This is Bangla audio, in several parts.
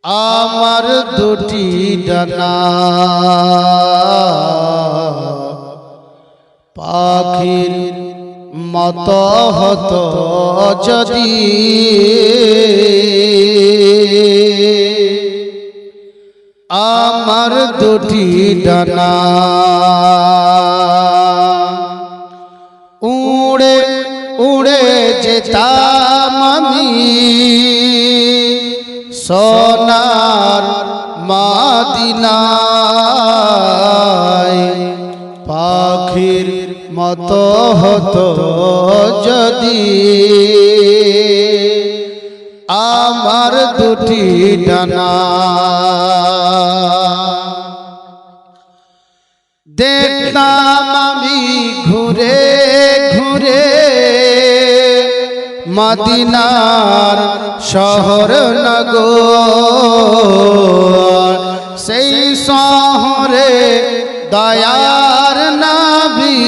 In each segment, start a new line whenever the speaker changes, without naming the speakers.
আমার দুটি ডানা পাখির মতো হতো যদি আমার দুটি ডানা উড়ে উড়ে যেতাম আমি সোনার মদিনায় পাখির মতো হতো যদি আমার দুটি ডানা দেখতাম আমি ঘুরে ঘুরে মদিনার শহর নগর সেই শহরে দয়ার নবী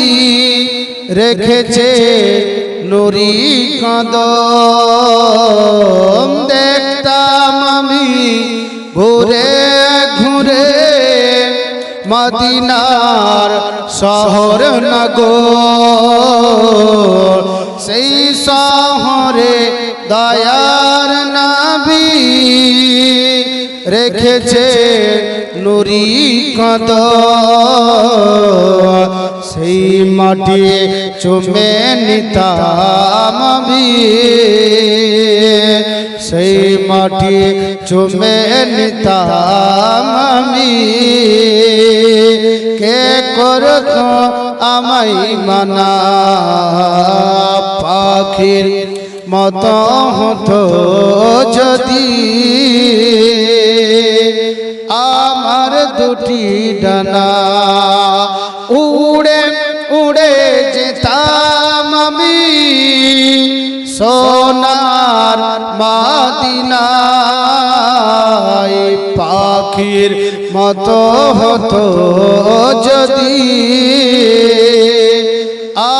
রেখেছে নুরি কদম দেখতাম আমি ঘুরে ঘুরে মদিনার শহর নগর সেই শহরে দয়ার নবী রেখেছে নুরি কদম সেই মাটি চুমে নিতাম আমি সেই মাটি চুমে নিতাম আমি কে করত আমায় মানা পাখির মতো হতো যদি আমার দুটি ডানা উড়ে উড়ে যেতাম আমি সোনার মদিনায় পাখির মতো হতো যদি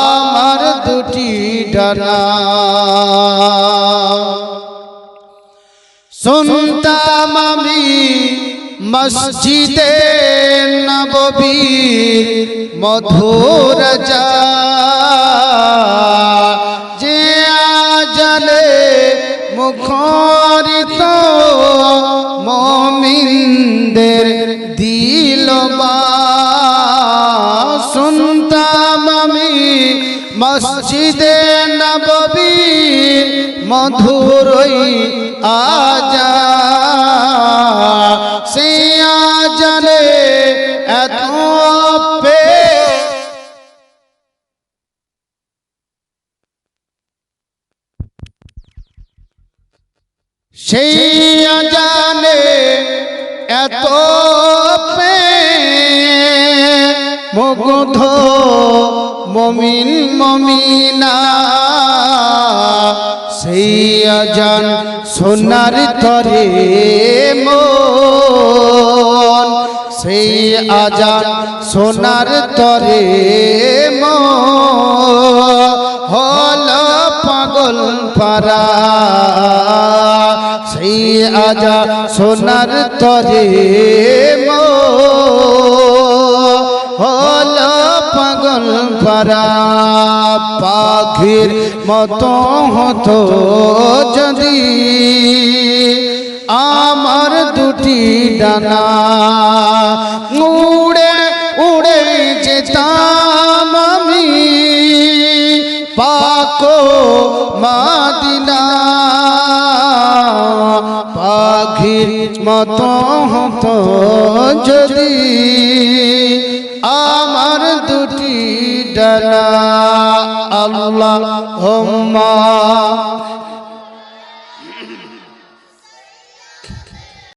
আমার দুটি ডানা শুনতাম আমি মসজিদে নববীর মধুর যে আজানে মুখরিত মুমিনদের দিলবা শুনতাম আমি মসজিদে নববীর মধুরই আজান সে আজানে এত সেই আজানে এত মুগ্ধ মুমিন মুমিনা সেই আজান সোনার তরে মন সেই আজান সোনার তরে মন হলো পাগল পারা সেই আজান সোনার তরে মন পাগল পারা পাখির মতো হতো যদি আমার দুটি ডানা উড়ে উড়ে যেতাম আমি পাক মদিনা পাখির মতো হতো যদি আমার দুটি ডানা আল্লাহুম্মা